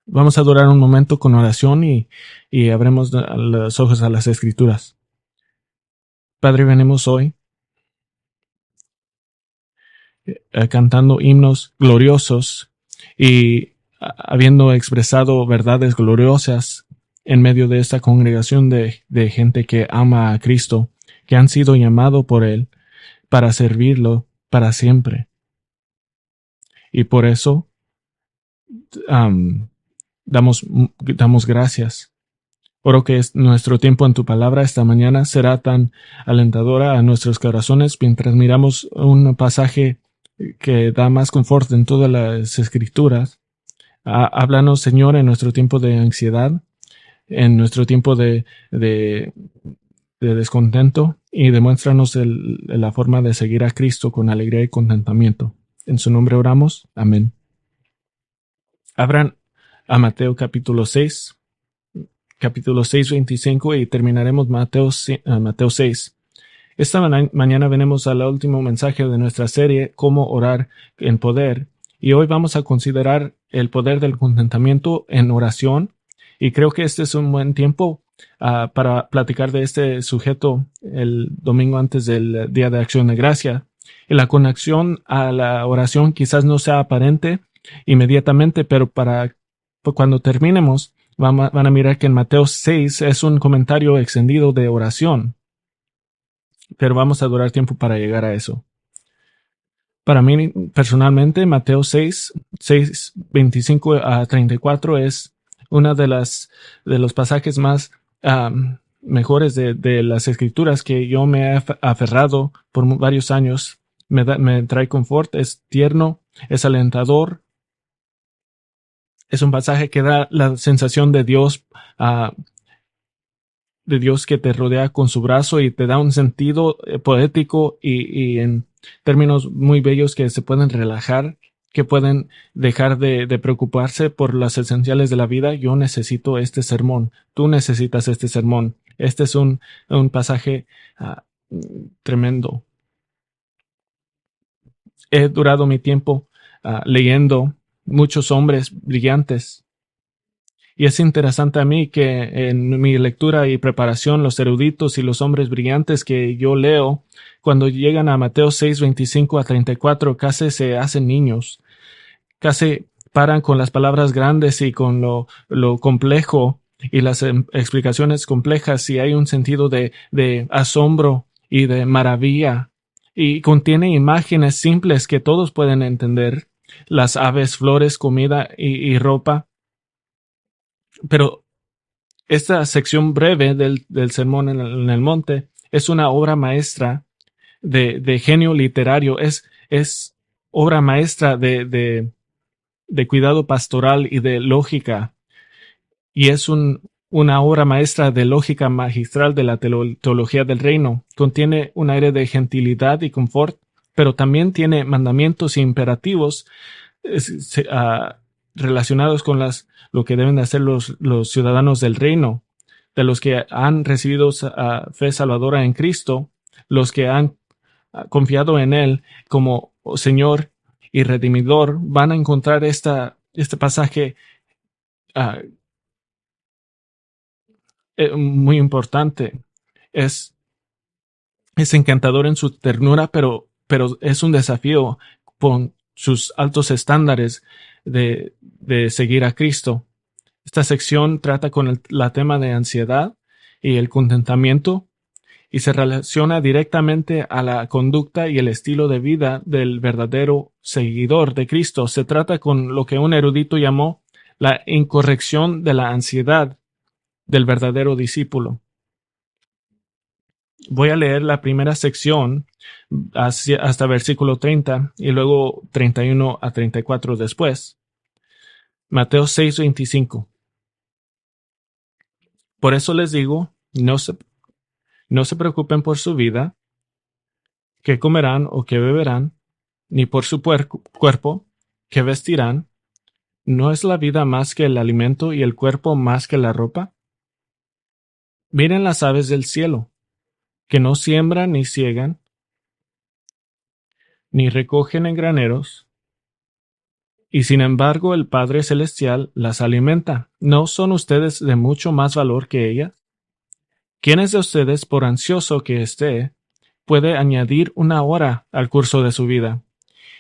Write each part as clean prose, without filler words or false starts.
Vamos a durar un momento con oración y abremos los ojos a las Escrituras. Padre, venimos hoy cantando himnos gloriosos y habiendo expresado verdades gloriosas en medio de esta congregación de gente que ama a Cristo, que han sido llamados por Él para servirlo para siempre. Y por eso um, damos gracias. Oro que nuestro tiempo en tu palabra esta mañana será tan alentadora a nuestros corazones mientras miramos un pasaje que da más confort en todas las escrituras. Háblanos, Señor, en nuestro tiempo de ansiedad, en nuestro tiempo de descontento y demuéstranos la forma de seguir a Cristo con alegría y contentamiento. En su nombre oramos. Amén. Abran a Mateo capítulo 6. Capítulo 6, 25 y terminaremos Mateo 6. Esta mañana venimos al último mensaje de nuestra serie, Cómo orar en poder, y hoy vamos a considerar el poder del contentamiento en oración, y creo que este es un buen tiempo para platicar de este sujeto el domingo antes del Día de Acción de Gracia. Y la conexión a la oración quizás no sea aparente inmediatamente, pero cuando terminemos, van a mirar que en Mateo 6 es un comentario extendido de oración, pero vamos a durar tiempo para llegar a eso. Para mí, personalmente, Mateo 6, 25 a 34 es una de los pasajes más mejores de las escrituras que yo me he aferrado por varios años. Me trae confort, es tierno, es alentador. Es un pasaje que da la sensación de Dios que te rodea con su brazo y te da un sentido poético y en términos muy bellos que se pueden relajar, que pueden dejar de preocuparse por las esenciales de la vida. Yo necesito este sermón, tú necesitas este sermón. Este es un pasaje tremendo. He durado mi tiempo leyendo muchos hombres brillantes. Y es interesante a mí que en mi lectura y preparación los eruditos y los hombres brillantes que yo leo, cuando llegan a Mateo 6, 25 a 34, casi se hacen niños, casi paran con las palabras grandes y con lo complejo y las explicaciones complejas y hay un sentido de asombro y de maravilla y contiene imágenes simples que todos pueden entender, las aves, flores, comida y ropa, pero esta sección breve del sermón en el monte es una obra maestra de genio literario, es obra maestra de cuidado pastoral y de lógica, y es una obra maestra de lógica magistral de la teología del reino. Contiene un aire de gentilidad y confort, pero también tiene mandamientos e imperativos relacionados con lo que deben de hacer los ciudadanos del reino, de los que han recibido fe salvadora en Cristo, los que han confiado en Él como Señor y Redimidor, van a encontrar este pasaje uh, muy importante. Es, es encantador en su ternura, pero es un desafío con sus altos estándares de seguir a Cristo. Esta sección trata con la tema de ansiedad y el contentamiento y se relaciona directamente a la conducta y el estilo de vida del verdadero seguidor de Cristo. Se trata con lo que un erudito llamó la incorrección de la ansiedad del verdadero discípulo. Voy a leer la primera sección hasta versículo 30 y luego 31 a 34 después. Mateo 6, 25. Por eso les digo, no se preocupen por su vida, qué comerán o qué beberán, ni por su cuerpo, qué vestirán. ¿No es la vida más que el alimento y el cuerpo más que la ropa? Miren las aves del cielo, que no siembran ni ciegan, ni recogen en graneros, y sin embargo el Padre Celestial las alimenta. ¿No son ustedes de mucho más valor que ellas? ¿Quiénes de ustedes, por ansioso que esté, puede añadir una hora al curso de su vida?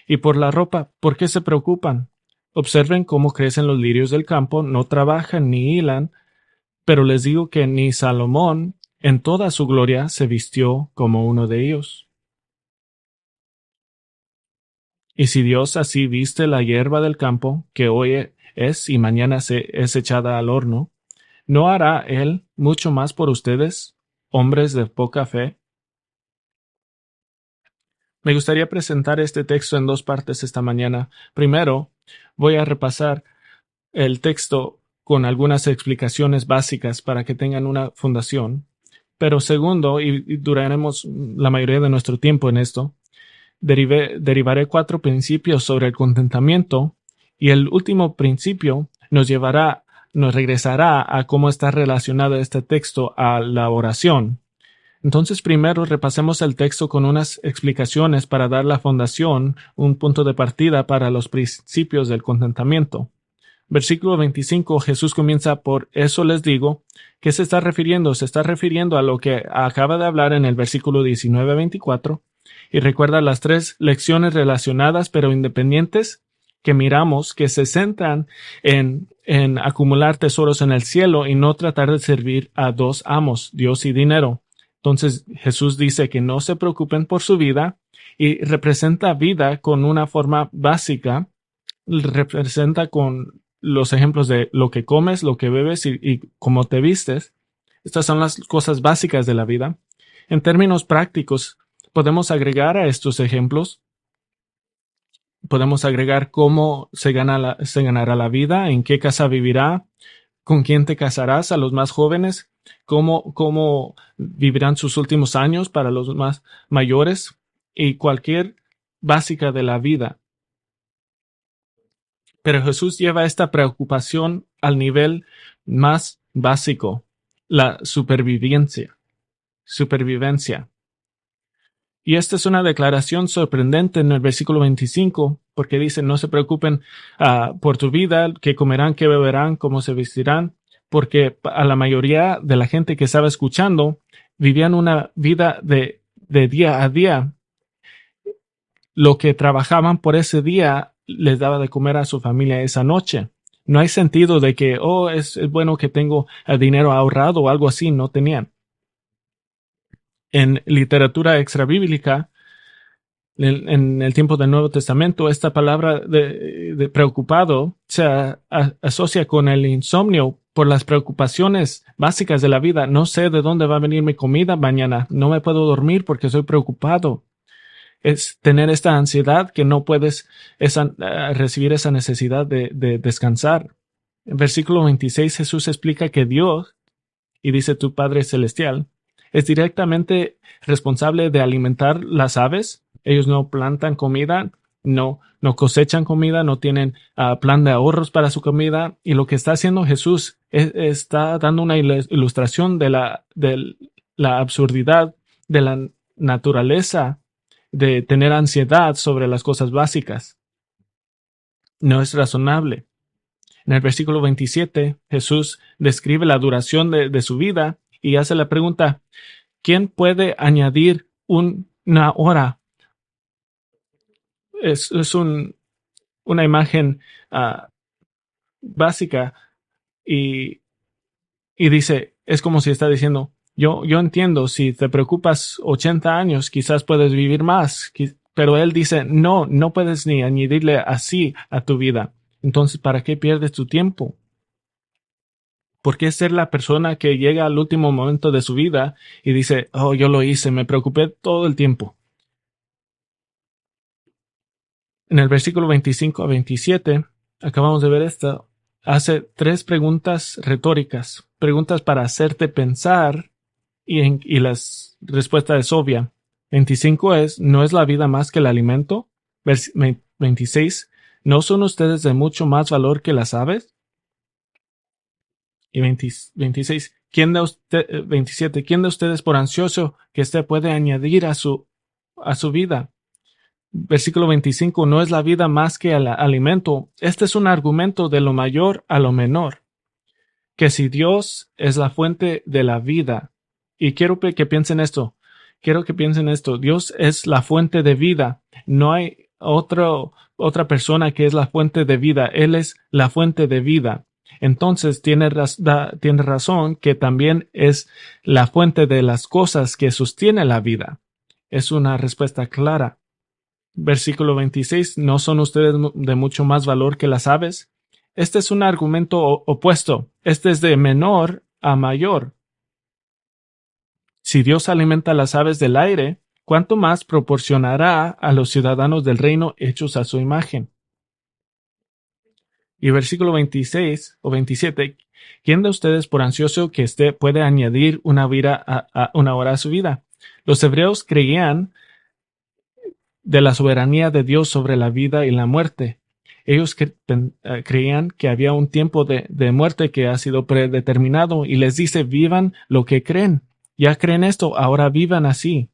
Y por la ropa, ¿por qué se preocupan? Observen cómo crecen los lirios del campo, no trabajan ni hilan, pero les digo que ni Salomón, en toda su gloria, se vistió como uno de ellos. Y si Dios así viste la hierba del campo, que hoy es y mañana es echada al horno, ¿no hará Él mucho más por ustedes, hombres de poca fe? Me gustaría presentar este texto en dos partes esta mañana. Primero, voy a repasar el texto con algunas explicaciones básicas para que tengan una fundación. Pero segundo, y duraremos la mayoría de nuestro tiempo en esto, derivaré cuatro principios sobre el contentamiento y el último principio nos regresará a cómo está relacionado este texto a la oración. Entonces, primero repasemos el texto con unas explicaciones para dar la fundación, un punto de partida para los principios del contentamiento. Versículo 25, Jesús comienza por eso les digo. ¿Qué se está refiriendo? Se está refiriendo a lo que acaba de hablar en el versículo 19-24 y recuerda las tres lecciones relacionadas pero independientes que miramos que se centran en acumular tesoros en el cielo y no tratar de servir a dos amos, Dios y dinero. Entonces Jesús dice que no se preocupen por su vida y representa vida con una forma básica, representa con los ejemplos de lo que comes, lo que bebes y cómo te vistes. Estas son las cosas básicas de la vida. En términos prácticos, podemos agregar a estos ejemplos, podemos agregar cómo se ganará la vida, en qué casa vivirá, con quién te casarás a los más jóvenes, cómo vivirán sus últimos años para los más mayores y cualquier básica de la vida. Pero Jesús lleva esta preocupación al nivel más básico, la supervivencia. Y esta es una declaración sorprendente en el versículo 25, porque dice, no se preocupen por tu vida, qué comerán, qué beberán, cómo se vestirán, porque a la mayoría de la gente que estaba escuchando vivían una vida de día a día. Lo que trabajaban por ese día les daba de comer a su familia esa noche. No hay sentido de que, es bueno que tengo el dinero ahorrado o algo así, no tenían. En literatura extrabíblica, en el tiempo del Nuevo Testamento, esta palabra de preocupado se asocia con el insomnio por las preocupaciones básicas de la vida. No sé de dónde va a venir mi comida mañana. No me puedo dormir porque estoy preocupado. Es tener esta ansiedad que no puedes recibir esa necesidad de descansar. En versículo 26 Jesús explica que Dios, y dice tu Padre Celestial, es directamente responsable de alimentar las aves. Ellos no plantan comida, no cosechan comida, no tienen plan de ahorros para su comida. Y lo que está haciendo Jesús está dando una ilustración de la absurdidad de la naturaleza de tener ansiedad sobre las cosas básicas. No es razonable. En el versículo 27, Jesús describe la duración de su vida y hace la pregunta, ¿quién puede añadir una hora? Es una imagen básica y dice, es como si está diciendo, yo entiendo, si te preocupas 80 años, quizás puedes vivir más, pero él dice, no puedes ni añadirle así a tu vida. Entonces, ¿para qué pierdes tu tiempo? ¿Por qué ser la persona que llega al último momento de su vida y dice, yo lo hice, me preocupé todo el tiempo? En el versículo 25-27, acabamos de ver esto, hace tres preguntas retóricas, preguntas para hacerte pensar y la respuesta es obvia. 25 es, ¿no es la vida más que el alimento? 26, ¿no son ustedes de mucho más valor que las aves? Y 26, 27, ¿quién de ustedes por ansioso que esté puede añadir a su vida? Versículo 25, no es la vida más que el alimento. Este es un argumento de lo mayor a lo menor, que si Dios es la fuente de la vida, y quiero que piensen esto, Dios es la fuente de vida, no hay otra persona que es la fuente de vida, Él es la fuente de vida. Entonces tiene razón que también es la fuente de las cosas que sostiene la vida. Es una respuesta clara. Versículo 26, ¿no son ustedes de mucho más valor que las aves? Este es un argumento opuesto. Este es de menor a mayor. Si Dios alimenta a las aves del aire, ¿cuánto más proporcionará a los ciudadanos del reino hechos a su imagen? Y versículo 26 o 27, ¿quién de ustedes por ansioso que esté puede añadir una hora a su vida? Los hebreos creían de la soberanía de Dios sobre la vida y la muerte. Ellos creían que había un tiempo de muerte que ha sido predeterminado y les dice vivan lo que creen. Ya creen esto, ahora vivan así.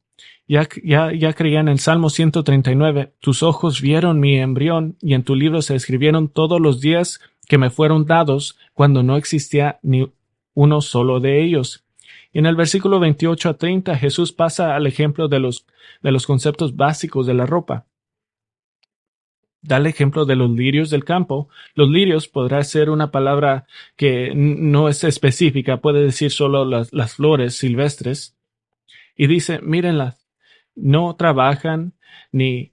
Ya creían el Salmo 139, tus ojos vieron mi embrión y en tu libro se escribieron todos los días que me fueron dados cuando no existía ni uno solo de ellos. Y en el versículo 28 a 30 Jesús pasa al ejemplo de los conceptos básicos de la ropa. Da el ejemplo de los lirios del campo. Los lirios podrá ser una palabra que no es específica, puede decir solo las flores silvestres. Y dice, mírenlas, no trabajan ni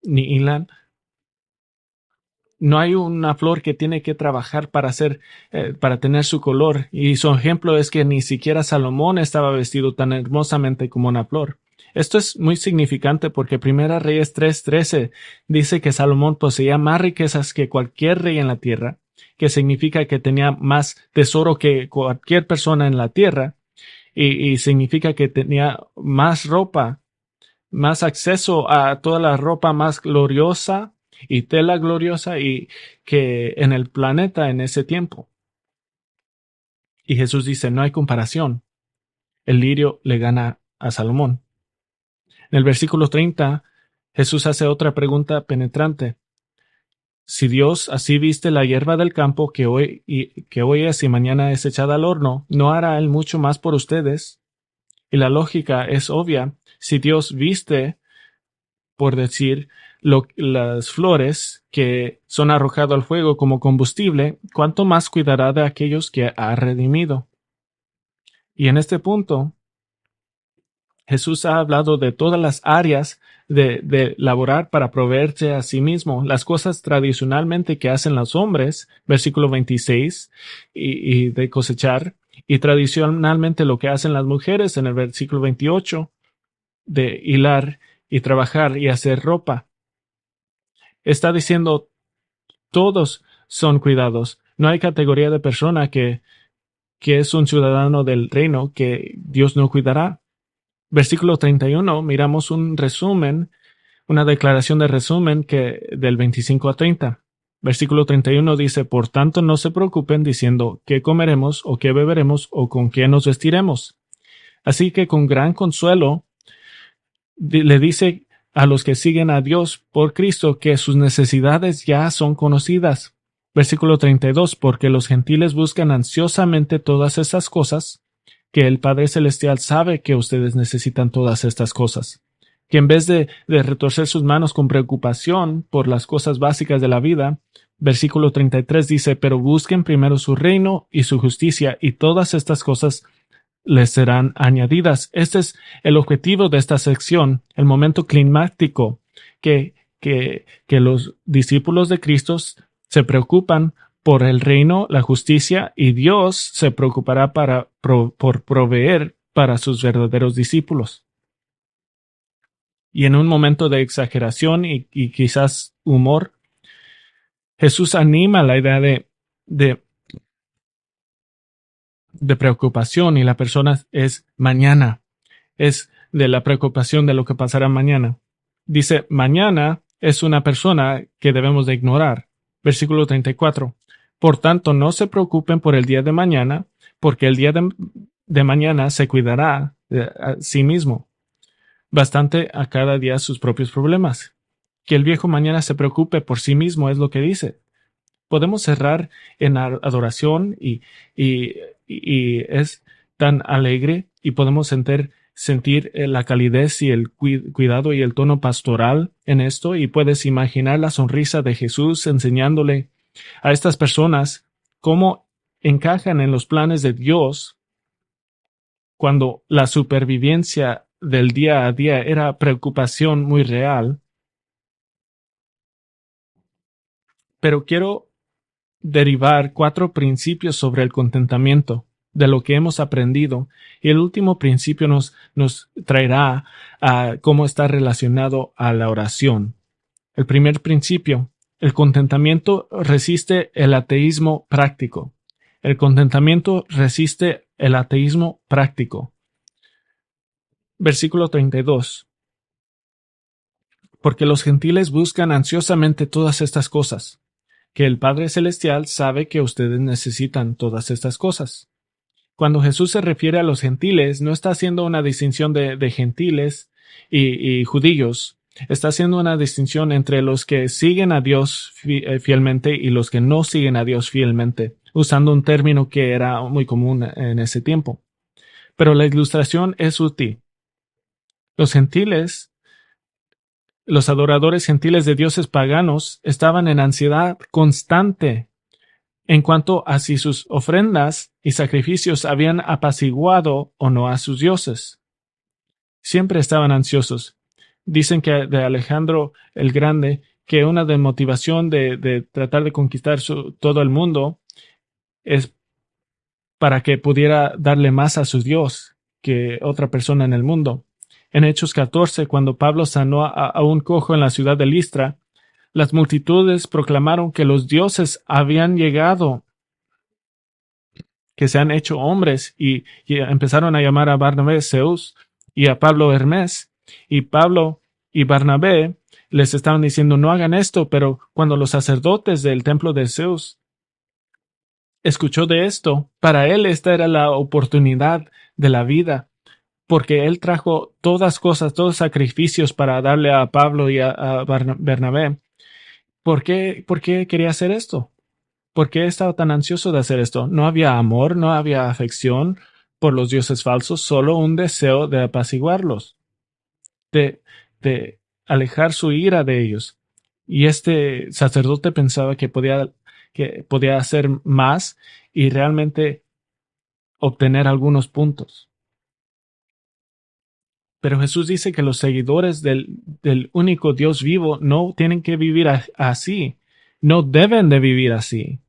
hilan. No hay una flor que tiene que trabajar para tener su color. Y su ejemplo es que ni siquiera Salomón estaba vestido tan hermosamente como una flor. Esto es muy significante porque Primera Reyes 3:13 dice que Salomón poseía más riquezas que cualquier rey en la tierra, que significa que tenía más tesoro que cualquier persona en la tierra, y significa que tenía más ropa, más acceso a toda la ropa más gloriosa y tela gloriosa y que en el planeta en ese tiempo. Y Jesús dice, no hay comparación. El lirio le gana a Salomón. En el versículo 30, Jesús hace otra pregunta penetrante. Si Dios así viste la hierba del campo que hoy es y mañana es echada al horno, ¿no hará Él mucho más por ustedes? Y la lógica es obvia. Si Dios viste, por decir, las flores que son arrojadas al fuego como combustible, ¿cuánto más cuidará de aquellos que ha redimido? Y en este punto, Jesús ha hablado de todas las áreas de laborar para proveerse a sí mismo, las cosas tradicionalmente que hacen los hombres, versículo 26, y de cosechar, y tradicionalmente lo que hacen las mujeres en el versículo 28, de hilar y trabajar y hacer ropa. Está diciendo todos son cuidados. No hay categoría de persona que es un ciudadano del reino que Dios no cuidará. Versículo 31, miramos un resumen, una declaración de resumen que del 25 a 30. Versículo 31 dice, por tanto no se preocupen diciendo qué comeremos o qué beberemos o con qué nos vestiremos. Así que con gran consuelo le dice a los que siguen a Dios por Cristo que sus necesidades ya son conocidas. Versículo 32, porque los gentiles buscan ansiosamente todas esas cosas, que el Padre Celestial sabe que ustedes necesitan todas estas cosas. Que en vez de retorcer sus manos con preocupación por las cosas básicas de la vida, versículo 33 dice, pero busquen primero su reino y su justicia, y todas estas cosas les serán añadidas. Este es el objetivo de esta sección, el momento climático, que los discípulos de Cristo se preocupan por el reino, la justicia, y Dios se preocupará por proveer para sus verdaderos discípulos. Y en un momento de exageración y quizás humor, Jesús anima la idea de preocupación, y la persona es mañana. Es de la preocupación de lo que pasará mañana. Dice, mañana es una persona que debemos de ignorar. Versículo 34. Por tanto, no se preocupen por el día de mañana, porque el día de mañana se cuidará a sí mismo. bastante a cada día sus propios problemas. Que el viejo mañana se preocupe por sí mismo es lo que dice. Podemos cerrar en adoración y es tan alegre y podemos sentir la calidez y el cuidado y el tono pastoral en esto y puedes imaginar la sonrisa de Jesús enseñándole a estas personas cómo encajan en los planes de Dios cuando la supervivencia del día a día era preocupación muy real. Pero quiero derivar 4 principios sobre el contentamiento de lo que hemos aprendido y el último principio nos traerá a cómo está relacionado a la oración. El primer principio, el contentamiento resiste el ateísmo práctico. El contentamiento resiste el ateísmo práctico. Versículo 32. Porque los gentiles buscan ansiosamente todas estas cosas, que el Padre Celestial sabe que ustedes necesitan todas estas cosas. Cuando Jesús se refiere a los gentiles, no está haciendo una distinción de gentiles y judíos. Está haciendo una distinción entre los que siguen a Dios fielmente y los que no siguen a Dios fielmente, usando un término que era muy común en ese tiempo. Pero la ilustración es útil. Los gentiles, los adoradores gentiles de dioses paganos, estaban en ansiedad constante en cuanto a si sus ofrendas y sacrificios habían apaciguado o no a sus dioses. Siempre estaban ansiosos. Dicen que de Alejandro el Grande que una de motivación de tratar de conquistar todo el mundo es para que pudiera darle más a su Dios que otra persona en el mundo. En Hechos 14, cuando Pablo sanó a un cojo en la ciudad de Listra, las multitudes proclamaron que los dioses habían llegado, que se han hecho hombres y empezaron a llamar a Barnabé Zeus y a Pablo Hermes. Y Pablo y Barnabé les estaban diciendo no hagan esto, pero cuando los sacerdotes del templo de Zeus escuchó de esto, para él esta era la oportunidad de la vida, porque él trajo todas cosas, todos sacrificios para darle a Pablo y a Bernabé. ¿Por qué quería hacer esto? ¿Por qué estaba tan ansioso de hacer esto? No había amor, no había afección por los dioses falsos, solo un deseo de apaciguarlos, de, de alejar su ira de ellos. Y este sacerdote pensaba que podía hacer más y realmente obtener algunos puntos. Pero Jesús dice que los seguidores del único Dios vivo no tienen que vivir así, no deben de vivir así,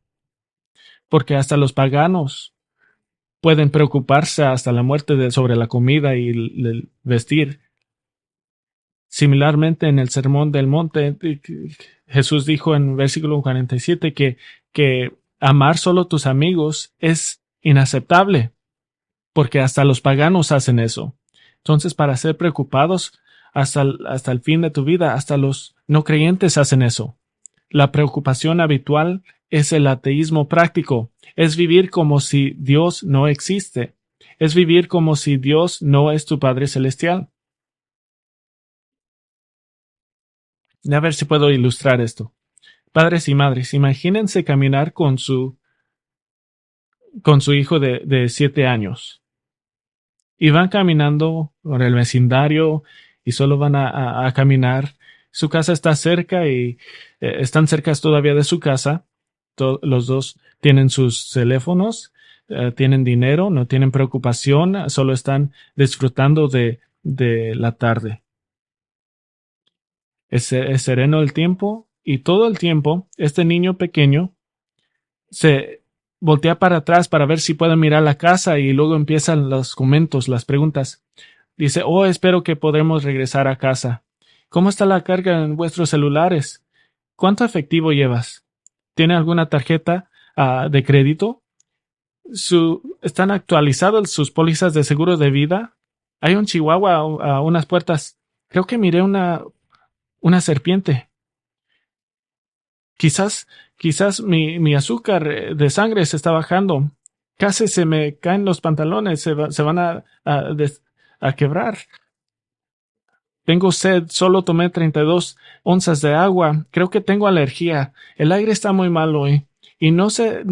porque hasta los paganos pueden preocuparse hasta la muerte sobre la comida y el vestir. Similarmente, en el Sermón del Monte, Jesús dijo en versículo 47 que amar solo tus amigos es inaceptable, porque hasta los paganos hacen eso. Entonces, para ser preocupados hasta el fin de tu vida, hasta los no creyentes hacen eso. La preocupación habitual es el ateísmo práctico, es vivir como si Dios no existe, es vivir como si Dios no es tu Padre Celestial. A ver si puedo ilustrar esto. Padres y madres, imagínense caminar con su hijo de 7 años. Y van caminando por el vecindario y solo van a caminar. Su casa está cerca y están cercas todavía de su casa. Los dos tienen sus teléfonos, tienen dinero, no tienen preocupación, solo están disfrutando de la tarde. Es sereno el tiempo y todo el tiempo este niño pequeño se voltea para atrás para ver si puede mirar la casa y luego empiezan los comentarios, las preguntas. Dice, oh, espero que podremos regresar a casa. ¿Cómo está la carga en vuestros celulares? ¿Cuánto efectivo llevas? ¿Tiene alguna tarjeta de crédito? ¿Están actualizadas sus pólizas de seguro de vida? Hay un chihuahua a unas puertas. Creo que miré una serpiente. Quizás mi azúcar de sangre se está bajando. Casi se me caen los pantalones, se van a quebrar. Tengo sed, solo tomé 32 onzas de agua. Creo que tengo alergia. El aire está muy mal hoy. Y no sé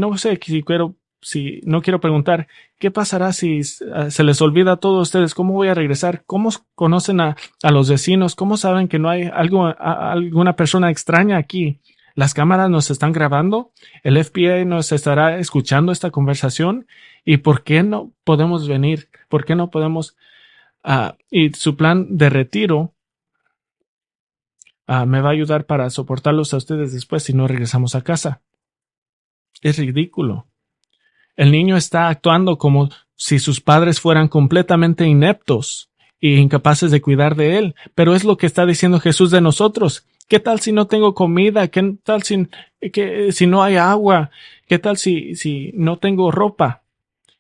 si no quiero preguntar, ¿qué pasará si se les olvida a todos ustedes? ¿Cómo voy a regresar? ¿Cómo conocen a los vecinos? ¿Cómo saben que no hay alguna persona extraña aquí? ¿Las cámaras nos están grabando? ¿El FBI nos estará escuchando esta conversación? ¿Y por qué no podemos venir? ¿Por qué no podemos? Y su plan de retiro me va a ayudar para soportarlos a ustedes después si no regresamos a casa. Es ridículo. El niño está actuando como si sus padres fueran completamente ineptos e incapaces de cuidar de él, pero es lo que está diciendo Jesús de nosotros. ¿Qué tal si no tengo comida? ¿Qué tal si no hay agua? ¿Qué tal si no tengo ropa?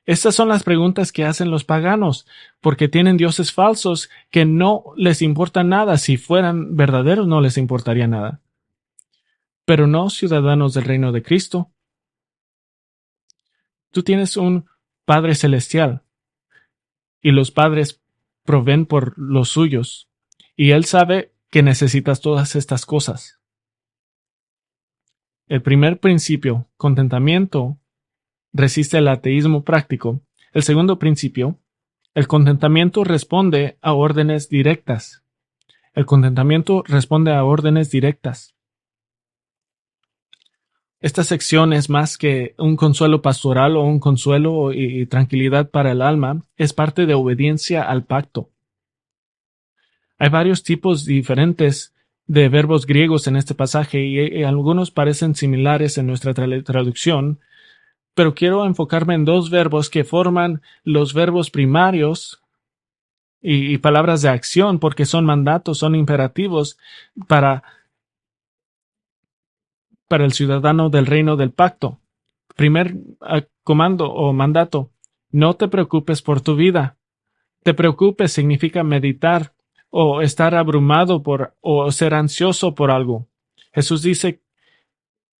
Estas son las preguntas que hacen los paganos, porque tienen dioses falsos que no les importa nada. Si fueran verdaderos, no les importaría nada. Pero no ciudadanos del reino de Cristo. Tú tienes un Padre celestial y los padres proveen por los suyos, y Él sabe que necesitas todas estas cosas. El primer principio, contentamiento, resiste el ateísmo práctico. El segundo principio, el contentamiento responde a órdenes directas. El contentamiento responde a órdenes directas. Esta sección es más que un consuelo pastoral o un consuelo y tranquilidad para el alma, es parte de obediencia al pacto. Hay varios tipos diferentes de verbos griegos en este pasaje y algunos parecen similares en nuestra traducción, pero quiero enfocarme en dos verbos que forman los verbos primarios y palabras de acción porque son mandatos, son imperativos para el ciudadano del reino del pacto. Primer comando o mandato, no te preocupes por tu vida. Te preocupes significa meditar o estar abrumado o ser ansioso por algo. Jesús dice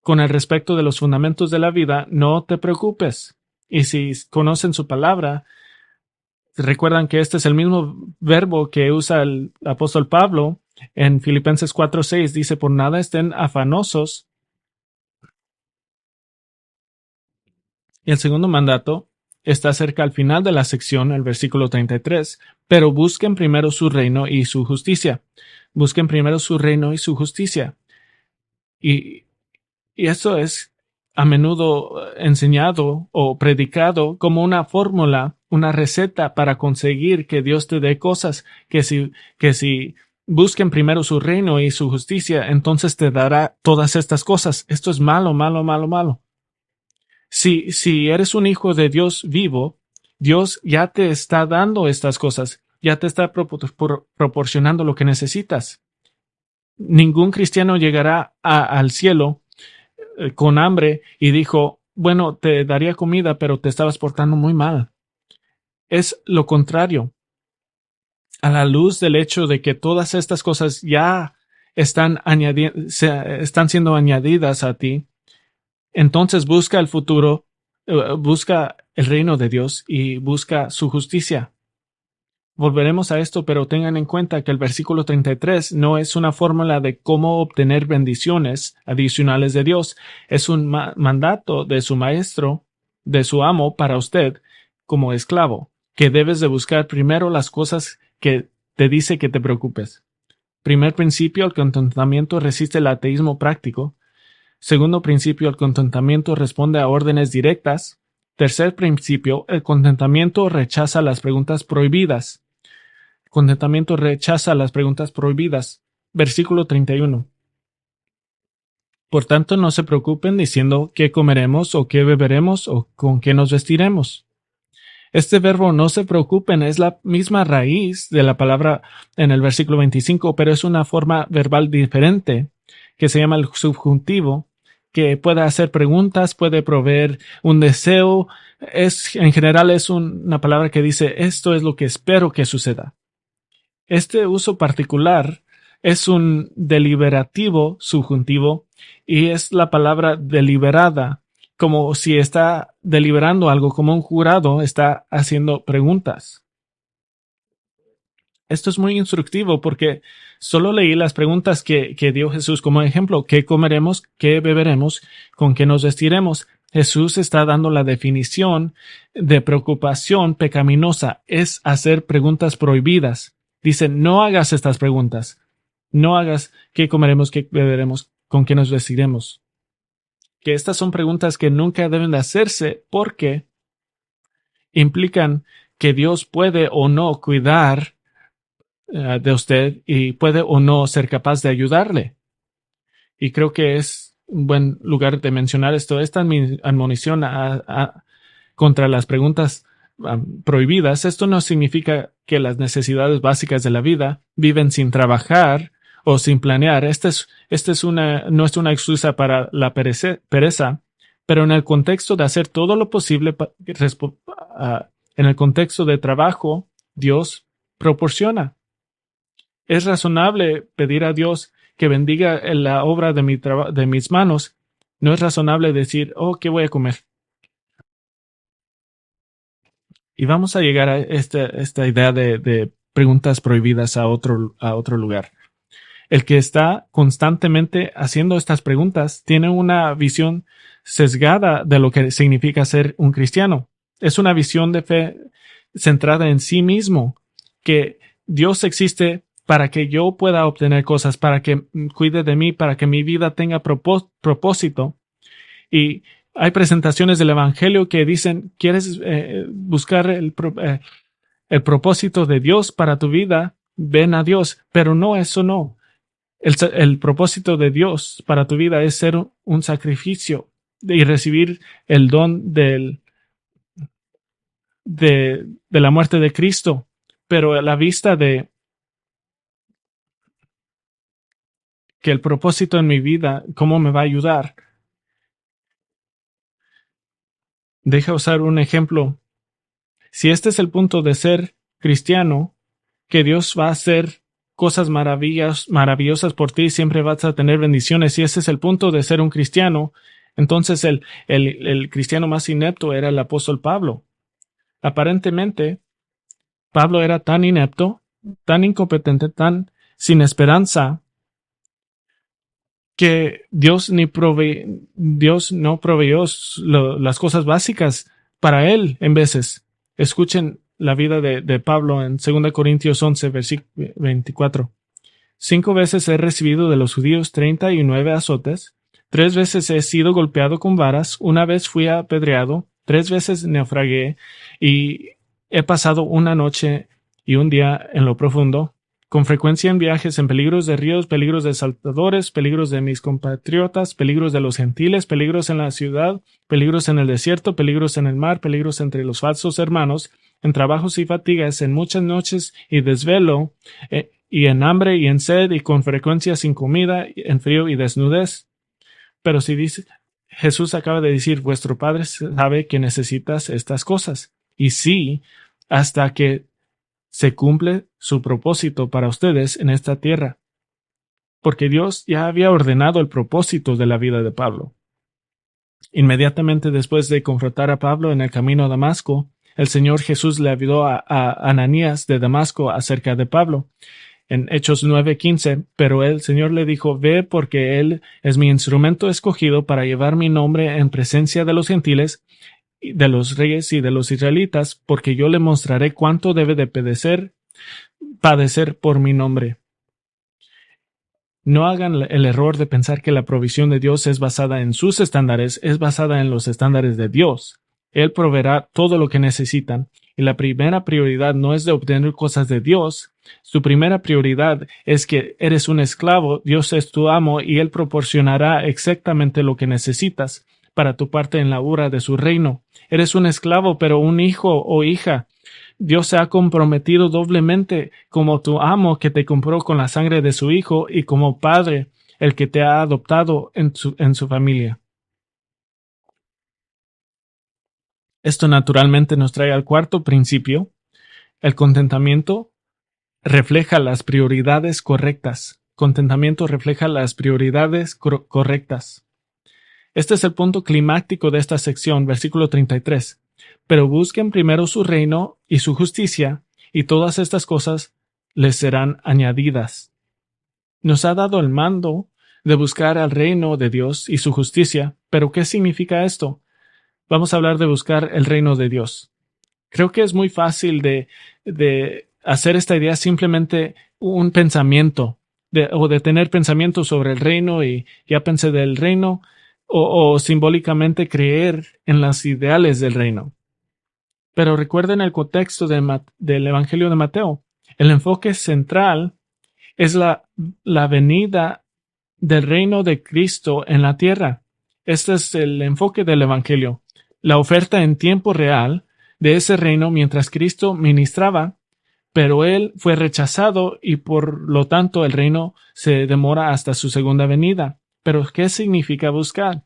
con el respecto de los fundamentos de la vida, no te preocupes. Y si conocen su palabra, recuerdan que este es el mismo verbo que usa el apóstol Pablo en Filipenses 4:6. Dice, por nada estén afanosos. Y el segundo mandato está cerca al final de la sección, el versículo 33. Pero busquen primero su reino y su justicia. Busquen primero su reino y su justicia. Y esto es a menudo enseñado o predicado como una fórmula, una receta para conseguir que Dios te dé cosas, que si busquen primero su reino y su justicia, entonces te dará todas estas cosas. Esto es malo, malo, malo, malo. Si eres un hijo de Dios vivo, Dios ya te está dando estas cosas, ya te está proporcionando lo que necesitas. Ningún cristiano llegará al cielo con hambre y dijo, bueno, te daría comida, pero te estabas portando muy mal. Es lo contrario. A la luz del hecho de que todas estas cosas ya están siendo añadidas a ti, entonces busca el futuro, busca el reino de Dios y busca su justicia. Volveremos a esto, pero tengan en cuenta que el versículo 33 no es una fórmula de cómo obtener bendiciones adicionales de Dios. Es un mandato de su maestro, de su amo para usted como esclavo, que debes de buscar primero las cosas que te dice que te preocupes. Primer principio, el contentamiento resiste el ateísmo práctico. Segundo principio, el contentamiento responde a órdenes directas. Tercer principio, el contentamiento rechaza las preguntas prohibidas. El contentamiento rechaza las preguntas prohibidas. Versículo 31. Por tanto, no se preocupen diciendo qué comeremos o qué beberemos o con qué nos vestiremos. Este verbo no se preocupen es la misma raíz de la palabra en el versículo 25, pero es una forma verbal diferente que se llama el subjuntivo, que puede hacer preguntas, puede proveer un deseo. En general es una palabra que dice esto es lo que espero que suceda. Este uso particular es un deliberativo subjuntivo y es la palabra deliberada, como si está deliberando algo, como un jurado está haciendo preguntas. Esto es muy instructivo porque solo leí las preguntas que dio Jesús como ejemplo. ¿Qué comeremos? ¿Qué beberemos? ¿Con qué nos vestiremos? Jesús está dando la definición de preocupación pecaminosa. Es hacer preguntas prohibidas. Dice, no hagas estas preguntas. No hagas qué comeremos, qué beberemos, con qué nos vestiremos. Que estas son preguntas que nunca deben de hacerse porque implican que Dios puede o no cuidar de usted y puede o no ser capaz de ayudarle. Y creo que es un buen lugar de mencionar esto. Esta admonición contra las preguntas prohibidas, esto no significa que las necesidades básicas de la vida viven sin trabajar o sin planear. No es una excusa para la pereza, pero en el contexto de hacer todo lo posible, en el contexto de trabajo, Dios proporciona. Es razonable pedir a Dios que bendiga la obra de mis manos. No es razonable decir, oh, ¿qué voy a comer? Y vamos a llegar a esta idea de preguntas prohibidas a otro lugar. El que está constantemente haciendo estas preguntas tiene una visión sesgada de lo que significa ser un cristiano. Es una visión de fe centrada en sí mismo, que Dios existe para que yo pueda obtener cosas, para que cuide de mí, para que mi vida tenga propósito. Y hay presentaciones del Evangelio que dicen, ¿quieres buscar el propósito de Dios para tu vida? Ven a Dios. Pero no, eso no. El propósito de Dios para tu vida es ser un sacrificio y recibir el don de la muerte de Cristo. Pero a la vista de que el propósito en mi vida, cómo me va a ayudar, deja usar un ejemplo. Si este es el punto de ser cristiano, que Dios va a hacer cosas maravillosas por ti, siempre vas a tener bendiciones. Si ese es el punto de ser un cristiano, entonces el cristiano más inepto era el apóstol Pablo. Aparentemente, Pablo era tan inepto, tan incompetente, tan sin esperanza, que Dios no proveyó las cosas básicas para él en veces. Escuchen la vida de Pablo en 2 Corintios 11, versículo 24. 5 veces he recibido de los judíos 39 azotes, 3 veces he sido golpeado con varas, 1 vez fui apedreado, 3 veces naufragué y he pasado una noche y un día en lo profundo, con frecuencia en viajes, en peligros de ríos, peligros de saltadores, peligros de mis compatriotas, peligros de los gentiles, peligros en la ciudad, peligros en el desierto, peligros en el mar, peligros entre los falsos hermanos, en trabajos y fatigas, en muchas noches y desvelo, y en hambre y en sed, y con frecuencia sin comida, en frío y desnudez. Pero si dice, Jesús acaba de decir, vuestro Padre sabe que necesitas estas cosas. Y sí, hasta que se cumple su propósito para ustedes en esta tierra. Porque Dios ya había ordenado el propósito de la vida de Pablo. Inmediatamente después de confrontar a Pablo en el camino a Damasco, el Señor Jesús le habló a Ananías de Damasco acerca de Pablo. En Hechos 9:15, pero el Señor le dijo, ve porque él es mi instrumento escogido para llevar mi nombre en presencia de los gentiles, de los reyes y de los israelitas, porque yo le mostraré cuánto debe de padecer por mi nombre. No hagan el error de pensar que la provisión de Dios es basada en sus estándares, es basada en los estándares de Dios. Él proveerá todo lo que necesitan, y la primera prioridad no es de obtener cosas de Dios. Su primera prioridad es que eres un esclavo, Dios es tu amo y Él proporcionará exactamente lo que necesitas para tu parte en la obra de su reino. Eres un esclavo, pero un hijo o hija. Dios se ha comprometido doblemente como tu amo que te compró con la sangre de su hijo y como padre el que te ha adoptado en su familia. Esto naturalmente nos trae al cuarto principio. El contentamiento refleja las prioridades correctas. Contentamiento refleja las prioridades correctas. Este es el punto climático de esta sección, versículo 33. Pero busquen primero su reino y su justicia, y todas estas cosas les serán añadidas. Nos ha dado el mando de buscar al reino de Dios y su justicia, pero ¿qué significa esto? Vamos a hablar de buscar el reino de Dios. Creo que es muy fácil de hacer esta idea simplemente un pensamiento, o de tener pensamientos sobre el reino y ya pensé del reino, o simbólicamente creer en los ideales del reino. Pero recuerden el contexto del Evangelio de Mateo. El enfoque central es la venida del reino de Cristo en la tierra. Este es el enfoque del Evangelio. La oferta en tiempo real de ese reino mientras Cristo ministraba, pero él fue rechazado y por lo tanto el reino se demora hasta su segunda venida. Pero ¿qué significa buscar?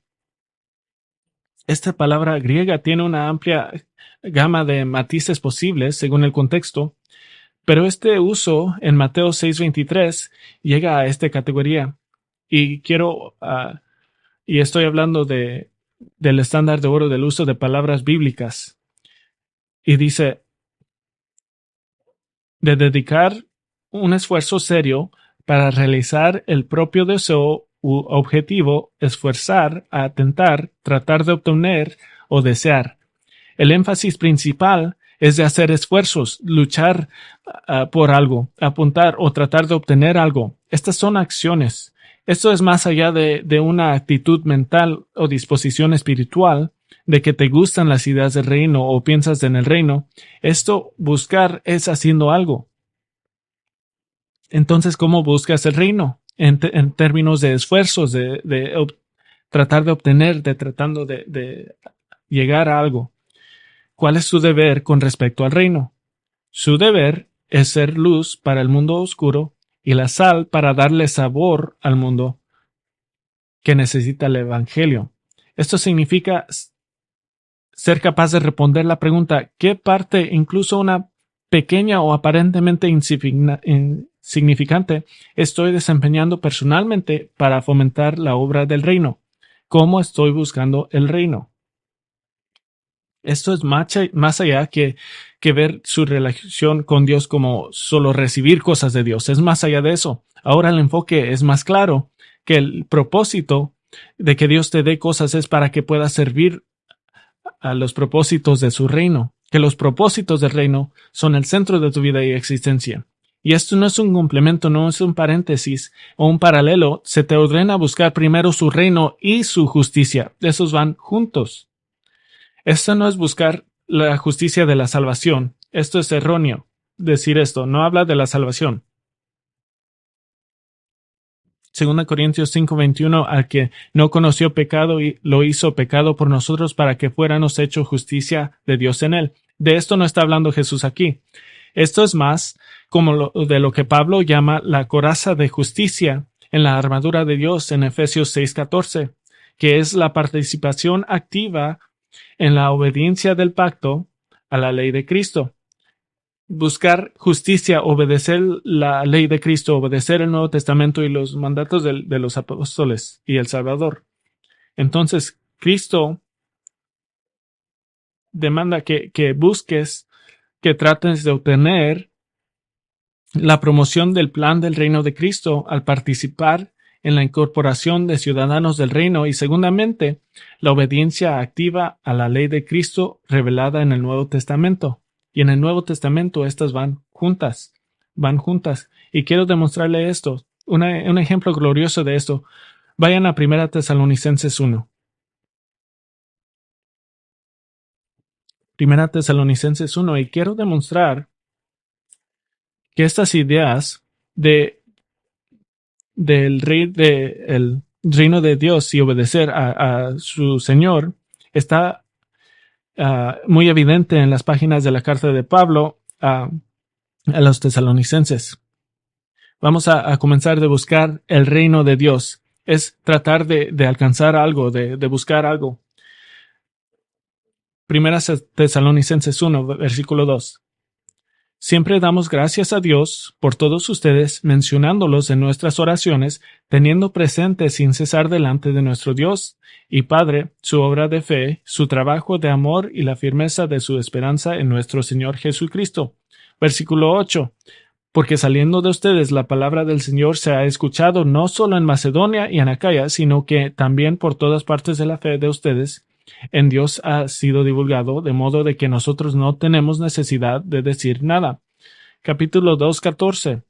Esta palabra griega tiene una amplia gama de matices posibles según el contexto, pero este uso en Mateo 6:23 llega a esta categoría. Y y estoy hablando del estándar de oro del uso de palabras bíblicas. Y dice, de dedicar un esfuerzo serio para realizar el propio deseo u objetivo, esforzar, atentar, tratar de obtener o desear. El énfasis principal es de hacer esfuerzos, luchar por algo, apuntar o tratar de obtener algo. Estas son acciones. Esto es más allá de una actitud mental o disposición espiritual, de que te gustan las ideas del reino o piensas en el reino. Esto, buscar, es haciendo algo. Entonces, ¿cómo buscas el reino? En términos de esfuerzos, tratar de obtener, tratando de llegar a algo. ¿Cuál es su deber con respecto al reino? Su deber es ser luz para el mundo oscuro y la sal para darle sabor al mundo que necesita el Evangelio. Esto significa ser capaz de responder la pregunta, ¿qué parte, incluso una pequeña o aparentemente insignificante, estoy desempeñando personalmente para fomentar la obra del reino? ¿Cómo estoy buscando el reino? Esto es más allá que ver su relación con Dios como solo recibir cosas de Dios. Es más allá de eso. Ahora el enfoque es más claro, que el propósito de que Dios te dé cosas es para que puedas servir a los propósitos de su reino. Que los propósitos del reino son el centro de tu vida y existencia. Y esto no es un complemento, no es un paréntesis o un paralelo. Se te ordena buscar primero su reino y su justicia. Esos van juntos. Esto no es buscar la justicia de la salvación. Esto es erróneo. Decir esto no habla de la salvación. 2 Corintios 5:21, al que no conoció pecado y lo hizo pecado por nosotros para que fuéramos hecho justicia de Dios en él. De esto no está hablando Jesús aquí. Esto es más como de lo que Pablo llama la coraza de justicia en la armadura de Dios en Efesios 6:14, que es la participación activa en la obediencia del pacto a la ley de Cristo. Buscar justicia, obedecer la ley de Cristo, obedecer el Nuevo Testamento y los mandatos de los apóstoles y el Salvador. Entonces, Cristo demanda que busques, que trates de obtener la promoción del plan del reino de Cristo al participar en la incorporación de ciudadanos del reino y, segundamente, la obediencia activa a la ley de Cristo revelada en el Nuevo Testamento. Y en el Nuevo Testamento estas van juntas. Y quiero demostrarle esto, un ejemplo glorioso de esto. Vayan a 1 Tesalonicenses 1. 1 Tesalonicenses 1, y quiero demostrar que estas ideas del el reino de Dios y obedecer a su Señor está muy evidente en las páginas de la carta de Pablo a los tesalonicenses. Vamos a comenzar de buscar el reino de Dios. Es tratar de alcanzar algo, de buscar algo. 1 Tesalonicenses 1, versículo 2. Siempre damos gracias a Dios por todos ustedes, mencionándolos en nuestras oraciones, teniendo presente sin cesar delante de nuestro Dios y Padre su obra de fe, su trabajo de amor y la firmeza de su esperanza en nuestro Señor Jesucristo. Versículo 8. Porque saliendo de ustedes la palabra del Señor se ha escuchado no solo en Macedonia y en Acaya, sino que también por todas partes de la fe de ustedes en Dios ha sido divulgado, de modo de que nosotros no tenemos necesidad de decir nada. Capítulo 2, 14.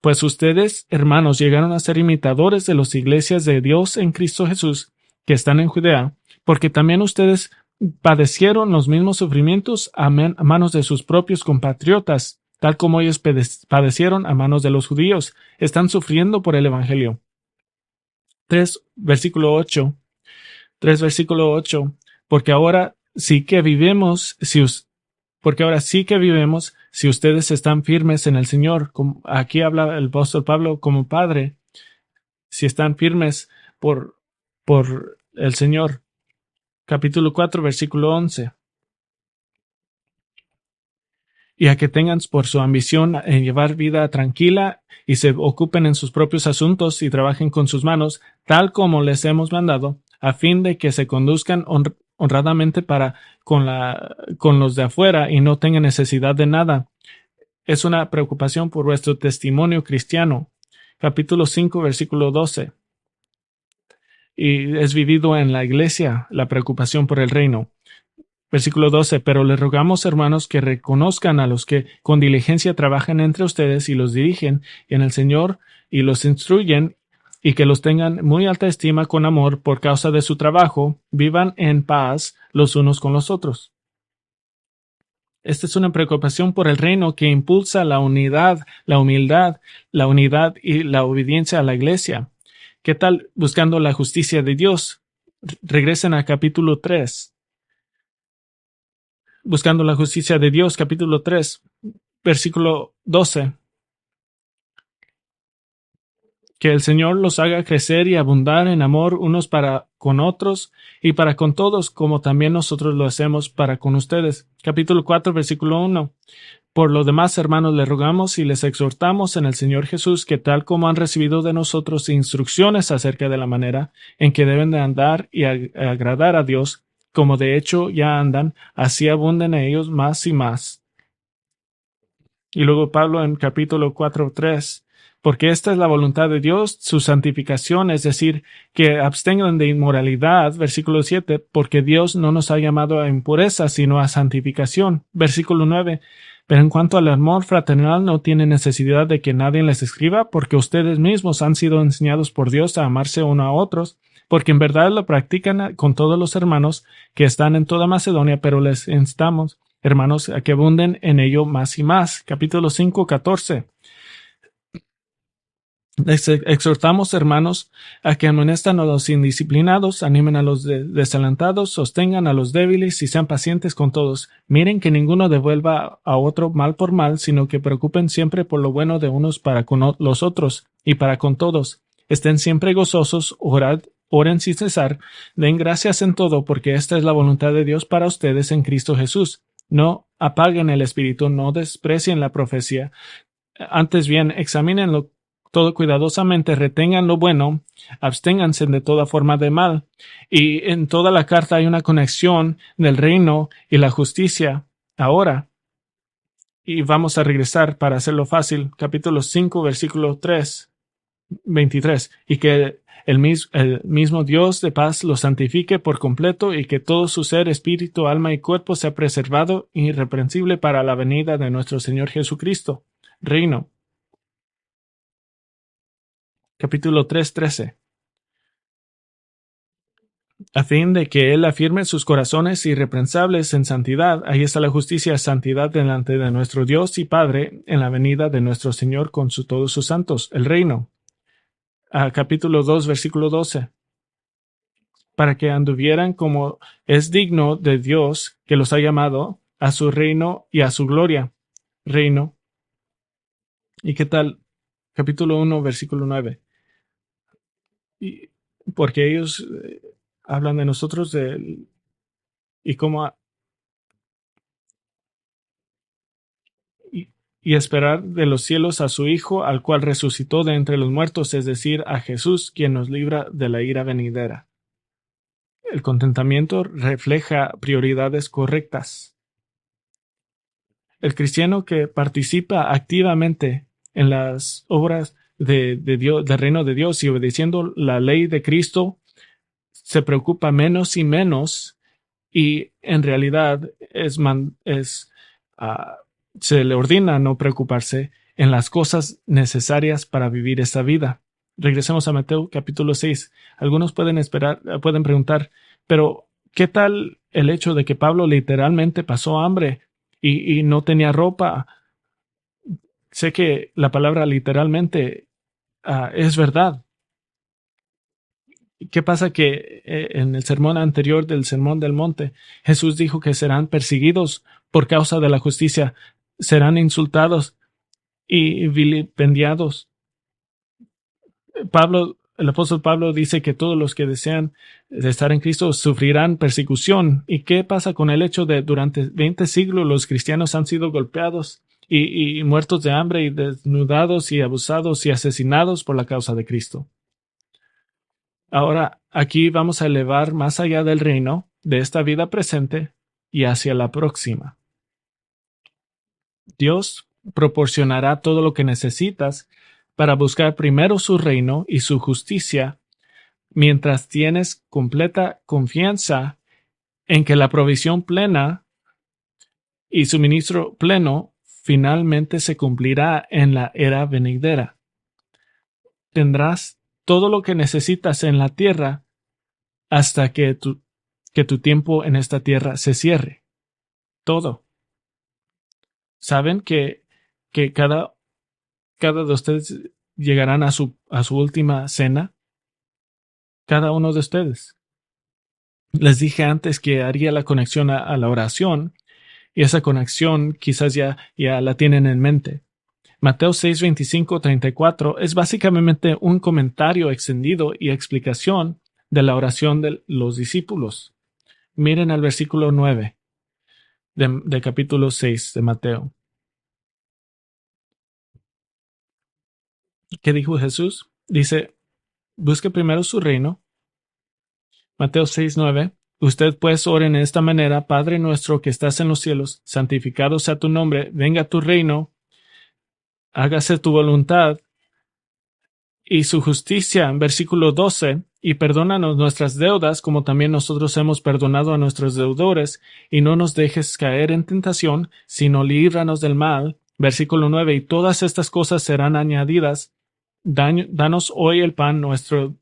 Pues ustedes, hermanos, llegaron a ser imitadores de las iglesias de Dios en Cristo Jesús, que están en Judea, porque también ustedes padecieron los mismos sufrimientos a manos de sus propios compatriotas, tal como ellos padecieron a manos de los judíos. Están sufriendo por el Evangelio. 3, versículo 8. 3, versículo 8. Porque ahora sí que vivimos, porque ahora sí que vivimos si ustedes están firmes en el Señor. Aquí habla el apóstol Pablo como padre. Si están firmes por el Señor. Capítulo 4, versículo 11. Y a que tengan por su ambición en llevar vida tranquila y se ocupen en sus propios asuntos y trabajen con sus manos, tal como les hemos mandado, a fin de que se conduzcan honradamente con los de afuera y no tengan necesidad de nada. Es una preocupación por vuestro testimonio cristiano. Capítulo 5, versículo 12. Y es vivido en la iglesia la preocupación por el reino. Versículo 12. Pero les rogamos, hermanos, que reconozcan a los que con diligencia trabajan entre ustedes y los dirigen en el Señor y los instruyen, y que los tengan muy alta estima con amor por causa de su trabajo, vivan en paz los unos con los otros. Esta es una preocupación por el reino que impulsa la unidad, la humildad, la unidad y la obediencia a la iglesia. ¿Qué tal buscando la justicia de Dios? Regresen a capítulo 3. Buscando la justicia de Dios, capítulo 3, versículo 12. Que el Señor los haga crecer y abundar en amor unos para con otros y para con todos, como también nosotros lo hacemos para con ustedes. Capítulo 4, versículo 1. Por lo demás, hermanos, les rogamos y les exhortamos en el Señor Jesús que tal como han recibido de nosotros instrucciones acerca de la manera en que deben de andar y agradar a Dios, como de hecho ya andan, así abunden a ellos más y más. Y luego Pablo en capítulo 4:3, porque esta es la voluntad de Dios, su santificación, es decir, que abstengan de inmoralidad, versículo 7, porque Dios no nos ha llamado a impureza, sino a santificación, versículo 9. Pero en cuanto al amor fraternal, no tiene necesidad de que nadie les escriba, porque ustedes mismos han sido enseñados por Dios a amarse uno a otros, porque en verdad lo practican con todos los hermanos que están en toda Macedonia, pero les instamos, hermanos, a que abunden en ello más y más. Capítulo 5, 14. Les exhortamos, hermanos, a que amonestan a los indisciplinados, animen a los desalentados, sostengan a los débiles y sean pacientes con todos. Miren que ninguno devuelva a otro mal por mal, sino que preocupen siempre por lo bueno de unos para con los otros y para con todos. Estén siempre gozosos, oren sin cesar, den gracias en todo, porque esta es la voluntad de Dios para ustedes en Cristo Jesús. No apaguen el espíritu, no desprecien la profecía. Antes bien, examínenlo todo cuidadosamente, retengan lo bueno, absténganse de toda forma de mal. Y en toda la carta hay una conexión del reino y la justicia. Ahora, y vamos a regresar para hacerlo fácil, capítulo 5, versículo 3, 23, y que el mismo Dios de paz lo santifique por completo y que todo su ser, espíritu, alma y cuerpo sea preservado irreprensible para la venida de nuestro Señor Jesucristo. Reino. Capítulo 3, 13. A fin de que Él afirme sus corazones irreprensables en santidad. Ahí está la justicia, santidad delante de nuestro Dios y Padre en la venida de nuestro Señor con todos sus santos. El reino. Capítulo 2, versículo 12. Para que anduvieran como es digno de Dios que los ha llamado a su reino y a su gloria. Reino. ¿Y qué tal? Capítulo 1, versículo 9. Y porque ellos hablan de nosotros y cómo y esperar de los cielos a su Hijo, al cual resucitó de entre los muertos, es decir, a Jesús, quien nos libra de la ira venidera. El contentamiento refleja prioridades correctas. El cristiano que participa activamente en las obras de Dios, del reino de Dios y obedeciendo la ley de Cristo, se preocupa menos y menos y en realidad se le ordena no preocuparse en las cosas necesarias para vivir esta vida. Regresemos a Mateo capítulo 6. Algunos pueden preguntar, pero ¿qué tal el hecho de que Pablo literalmente pasó hambre y no tenía ropa? Sé que la palabra literalmente es verdad. ¿Qué pasa? Que en el sermón anterior del Sermón del Monte, Jesús dijo que serán perseguidos por causa de la justicia, serán insultados y vilipendiados. El apóstol Pablo dice que todos los que desean estar en Cristo sufrirán persecución. ¿Y qué pasa con el hecho de durante 20 siglos los cristianos han sido golpeados y muertos de hambre y desnudados y abusados y asesinados por la causa de Cristo? Ahora, aquí vamos a elevar más allá del reino, de esta vida presente y hacia la próxima. Dios proporcionará todo lo que necesitas para buscar primero su reino y su justicia, mientras tienes completa confianza en que la provisión plena y suministro pleno finalmente se cumplirá en la era venidera. Tendrás todo lo que necesitas en la tierra hasta que tu tiempo en esta tierra se cierre. Todo. Saben que cada de ustedes llegarán a su última cena. Cada uno de ustedes. Les dije antes que haría la conexión a la oración y esa conexión quizás ya la tienen en mente. Mateo 6, 25, 34 es básicamente un comentario extendido y explicación de la oración de los discípulos. Miren al versículo 9 de capítulo 6 de Mateo. ¿Qué dijo Jesús? Dice, busque primero su reino. Mateo 6, 9. Usted pues ore en esta manera, Padre nuestro que estás en los cielos, santificado sea tu nombre, venga tu reino, hágase tu voluntad y su justicia. En versículo 12, y perdónanos nuestras deudas como también nosotros hemos perdonado a nuestros deudores, y no nos dejes caer en tentación, sino líbranos del mal. Versículo 9, y todas estas cosas serán añadidas. Danos hoy el pan nuestro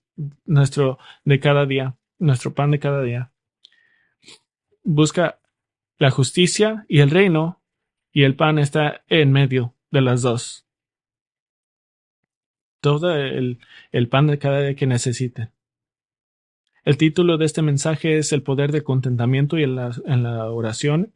de cada día, nuestro pan de cada día. Busca la justicia y el reino, y el pan está en medio de las dos. Todo el pan de cada día que necesite. El título de este mensaje es El poder de contentamiento y en la oración.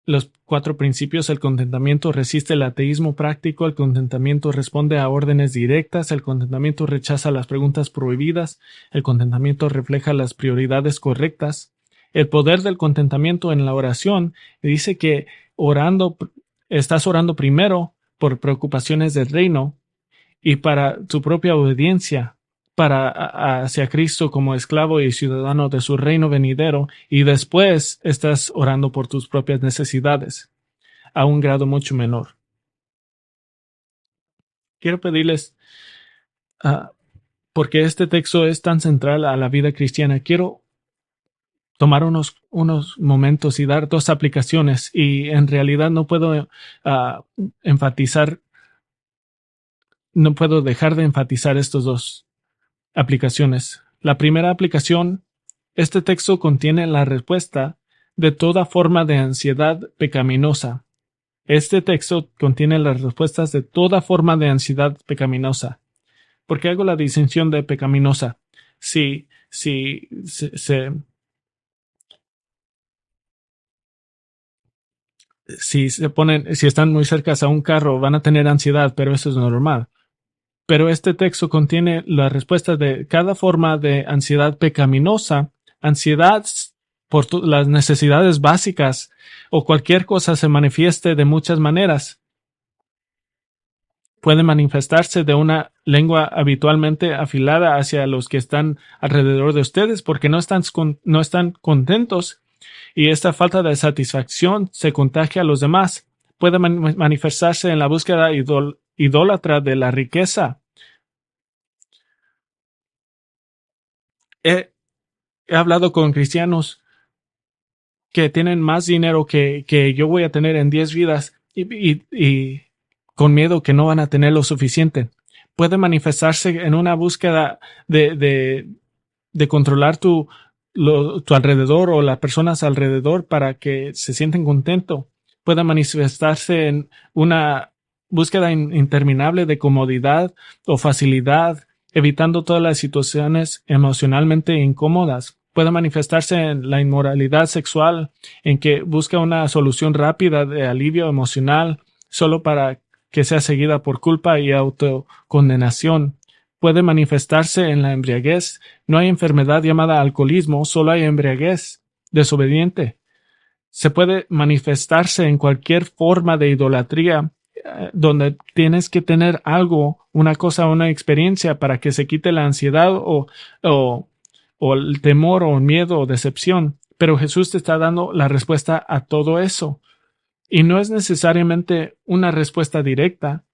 Los 4 principios. El contentamiento resiste el ateísmo práctico, el contentamiento responde a órdenes directas, el contentamiento rechaza las preguntas prohibidas, el contentamiento refleja las prioridades correctas. El poder del contentamiento en la oración dice que estás orando primero por preocupaciones del reino y para tu propia obediencia hacia Cristo como esclavo y ciudadano de su reino venidero, y después estás orando por tus propias necesidades a un grado mucho menor. Quiero pedirles, porque este texto es tan central a la vida cristiana, quiero tomar unos momentos y dar 2 aplicaciones, y en realidad no puedo dejar de enfatizar estos 2 aplicaciones. La primera aplicación, este texto contiene la respuesta de toda forma de ansiedad pecaminosa. Este texto contiene las respuestas de toda forma de ansiedad pecaminosa. ¿Por qué hago la distinción de pecaminosa? Si están muy cerca a un carro, van a tener ansiedad, pero eso es normal. Pero este texto contiene la respuesta de cada forma de ansiedad pecaminosa. Ansiedad por las necesidades básicas o cualquier cosa se manifieste de muchas maneras. Puede manifestarse de una lengua habitualmente afilada hacia los que están alrededor de ustedes porque no están contentos, y esta falta de satisfacción se contagia a los demás. Puede manifestarse en la búsqueda idólatra de la riqueza. He hablado con cristianos que tienen más dinero que yo voy a tener en 10 vidas y con miedo que no van a tener lo suficiente. Puede manifestarse en una búsqueda de controlar tu alrededor o las personas alrededor para que se sienten contentos. Puede manifestarse en una búsqueda interminable de comodidad o facilidad, evitando todas las situaciones emocionalmente incómodas. Puede manifestarse en la inmoralidad sexual, en que busca una solución rápida de alivio emocional solo para que sea seguida por culpa y autocondenación. Puede manifestarse en la embriaguez. No hay enfermedad llamada alcoholismo, solo hay embriaguez desobediente. Se puede manifestarse en cualquier forma de idolatría donde tienes que tener algo, una cosa, una experiencia para que se quite la ansiedad o el temor o el miedo o decepción. Pero Jesús te está dando la respuesta a todo eso. Y no es necesariamente una respuesta directa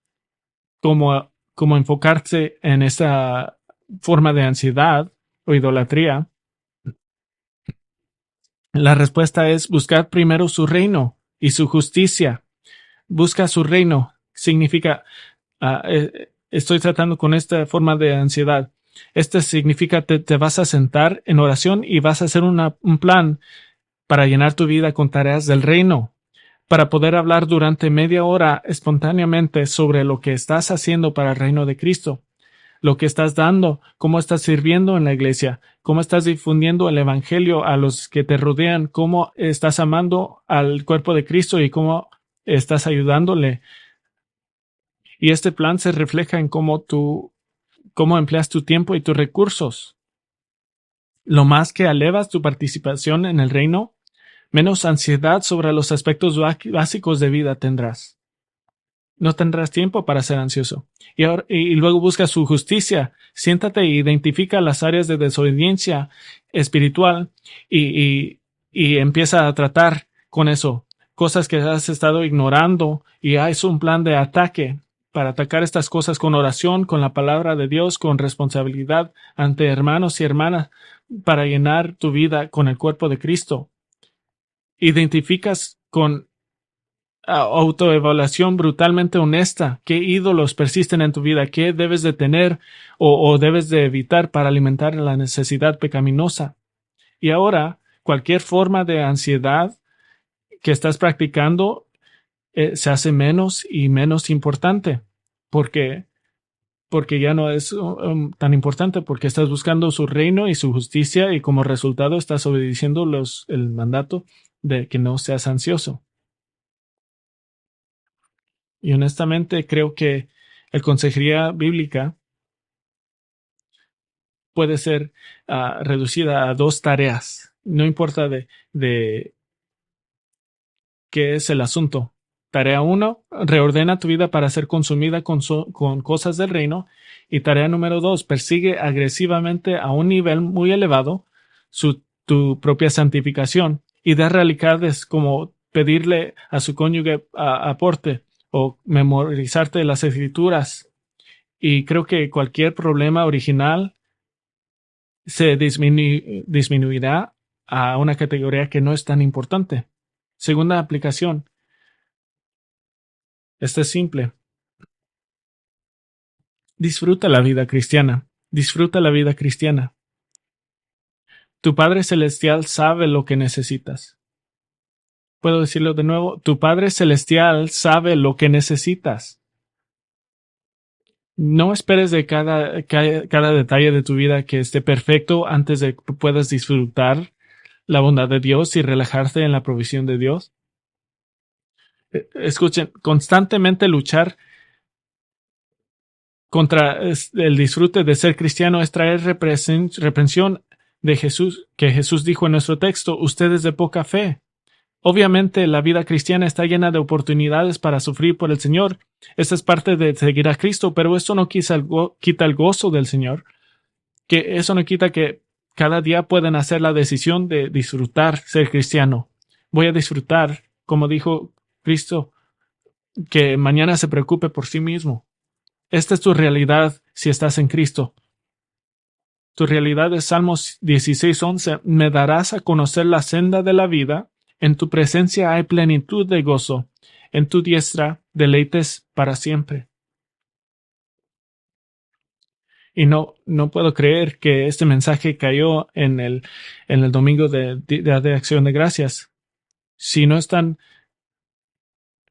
como enfocarse en esa forma de ansiedad o idolatría. La respuesta es buscar primero su reino y su justicia. Busca su reino. Significa, estoy tratando con esta forma de ansiedad. Este significa te vas a sentar en oración y vas a hacer un plan para llenar tu vida con tareas del reino, para poder hablar durante media hora espontáneamente sobre lo que estás haciendo para el reino de Cristo, lo que estás dando, cómo estás sirviendo en la iglesia, cómo estás difundiendo el evangelio a los que te rodean, cómo estás amando al cuerpo de Cristo y cómo estás ayudándole. Y este plan se refleja en cómo empleas tu tiempo y tus recursos. Lo más que elevas tu participación en el reino, menos ansiedad sobre los aspectos básicos de vida tendrás. No tendrás tiempo para ser ansioso. Y luego busca su justicia. Siéntate e identifica las áreas de desobediencia espiritual y empieza a tratar con eso. Cosas que has estado ignorando y hay un plan de ataque para atacar estas cosas con oración, con la palabra de Dios, con responsabilidad ante hermanos y hermanas para llenar tu vida con el cuerpo de Cristo. Identificas con autoevaluación brutalmente honesta. ¿Qué ídolos persisten en tu vida? ¿Qué debes de tener o debes de evitar para alimentar la necesidad pecaminosa? Y ahora, cualquier forma de ansiedad que estás practicando se hace menos y menos importante. Porque ya no es tan importante, porque estás buscando su reino y su justicia y como resultado estás obedeciendo el mandato de que no seas ansioso. Y honestamente creo que el consejería bíblica puede ser reducida a 2 tareas. No importa de qué es el asunto. Tarea 1, reordena tu vida para ser consumida con cosas del reino. Y tarea número 2, persigue agresivamente a un nivel muy elevado tu propia santificación y da radicales como pedirle a su cónyuge aporte o memorizarte las escrituras. Y creo que cualquier problema original se disminuirá a una categoría que no es tan importante. Segunda aplicación. Esta es simple. Disfruta la vida cristiana. Disfruta la vida cristiana. Tu Padre Celestial sabe lo que necesitas. ¿Puedo decirlo de nuevo? Tu Padre Celestial sabe lo que necesitas. No esperes de cada detalle de tu vida que esté perfecto antes de que puedas disfrutar la bondad de Dios y relajarte en la provisión de Dios. Escuchen, constantemente luchar contra el disfrute de ser cristiano es traer reprensión de Jesús, que Jesús dijo en nuestro texto, ustedes de poca fe. Obviamente la vida cristiana está llena de oportunidades para sufrir por el Señor. Esa es parte de seguir a Cristo, pero eso no quita el gozo del Señor. Que eso no quita que cada día pueden hacer la decisión de disfrutar ser cristiano. Voy a disfrutar, como dijo Cristo, que mañana se preocupe por sí mismo. Esta es tu realidad si estás en Cristo. Tu realidad es Salmos 16:11. Me darás a conocer la senda de la vida. En tu presencia hay plenitud de gozo. En tu diestra deleites para siempre. Y no puedo creer que este mensaje cayó en el domingo de Acción de Gracias. Si no están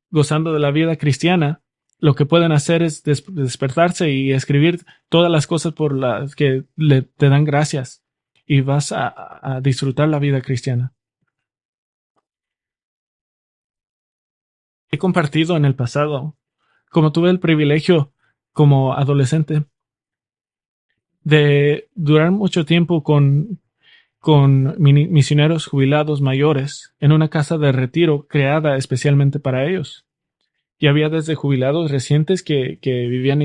gozando de la vida cristiana, lo que pueden hacer es despertarse y escribir todas las cosas por las que te dan gracias y vas a disfrutar la vida cristiana. He compartido en el pasado, como tuve el privilegio como adolescente de durar mucho tiempo con misioneros jubilados mayores en una casa de retiro creada especialmente para ellos. Y había desde jubilados recientes que vivían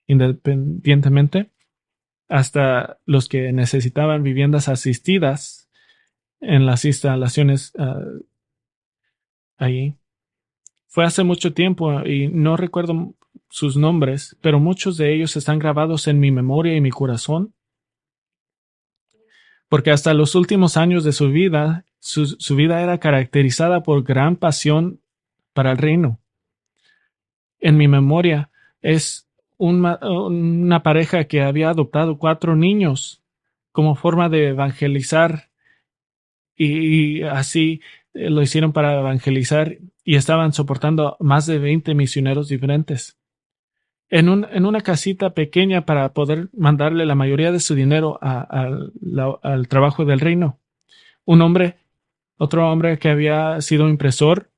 independientemente hasta los que necesitaban viviendas asistidas en las instalaciones allí. Fue hace mucho tiempo y no recuerdo sus nombres, pero muchos de ellos están grabados en mi memoria y mi corazón, porque hasta los últimos años de su vida, su vida era caracterizada por gran pasión para el reino. En mi memoria es una pareja que había adoptado 4 niños como forma de evangelizar y así lo hicieron para evangelizar y estaban soportando más de 20 misioneros diferentes. En una casita pequeña para poder mandarle la mayoría de su dinero al trabajo del reino. Otro hombre que había sido impresor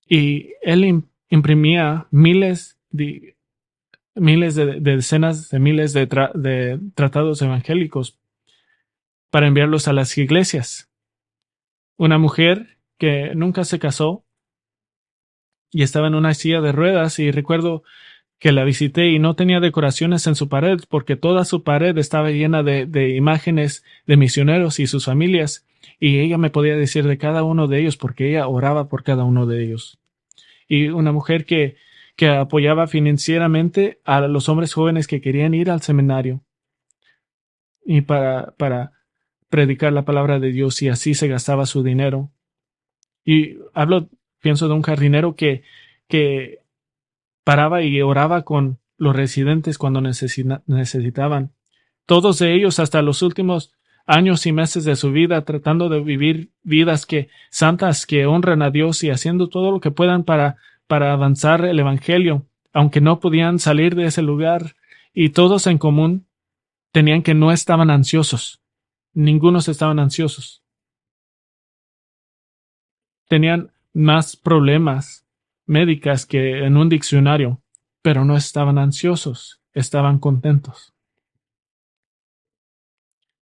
y él imprimía de decenas de miles de tratados evangélicos para enviarlos a las iglesias. Una mujer que nunca se casó y estaba en una silla de ruedas y recuerdo que la visité y no tenía decoraciones en su pared porque toda su pared estaba llena de imágenes de misioneros y sus familias y ella me podía decir de cada uno de ellos porque ella oraba por cada uno de ellos. Y una mujer que apoyaba financieramente a los hombres jóvenes que querían ir al seminario y para predicar la palabra de Dios y así se gastaba su dinero. Y pienso de un jardinero que paraba y oraba con los residentes cuando necesitaban. Todos de ellos hasta los últimos años y meses de su vida tratando de vivir vidas santas que honran a Dios y haciendo todo lo que puedan para avanzar el evangelio, aunque no podían salir de ese lugar y todos en común tenían que no estaban ansiosos. Ningunos estaban ansiosos. Tenían más problemas médicas que en un diccionario, pero no estaban ansiosos, estaban contentos.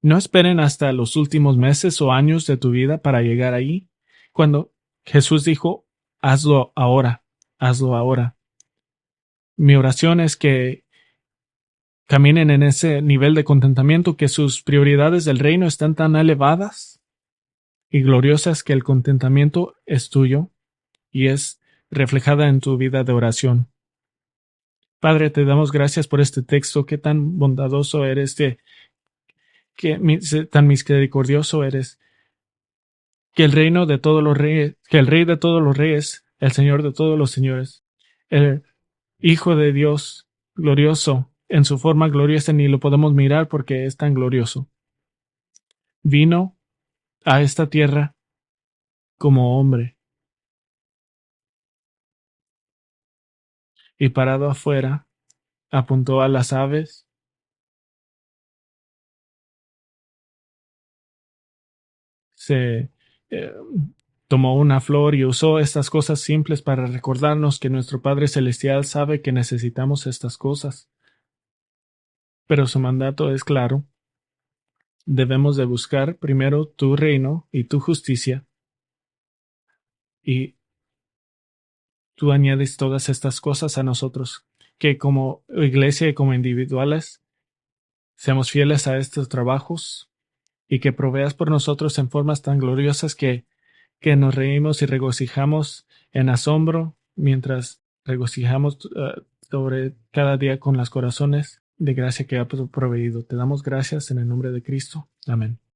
No esperen hasta los últimos meses o años de tu vida para llegar ahí. Cuando Jesús dijo, hazlo ahora, hazlo ahora. Mi oración es que caminen en ese nivel de contentamiento, que sus prioridades del reino están tan elevadas y gloriosas que el contentamiento es tuyo y es reflejada en tu vida de oración. Padre, te damos gracias por este texto, qué tan bondadoso eres, tan misericordioso eres, que el reino de todos los reyes, que el Rey de todos los reyes, el Señor de todos los señores, el Hijo de Dios glorioso, en su forma gloriosa ni lo podemos mirar porque es tan glorioso, vino a esta tierra como hombre y parado afuera apuntó a las aves, se eh, tomó una flor y usó estas cosas simples para recordarnos que nuestro Padre Celestial sabe que necesitamos estas cosas. Pero su mandato es claro. Debemos de buscar primero tu reino y tu justicia, y tú añades todas estas cosas a nosotros, que como iglesia y como individuales seamos fieles a estos trabajos y que proveas por nosotros en formas tan gloriosas que nos reímos y regocijamos en asombro mientras regocijamos sobre cada día con los corazones de gracia que ha proveído. Te damos gracias en el nombre de Cristo. Amén.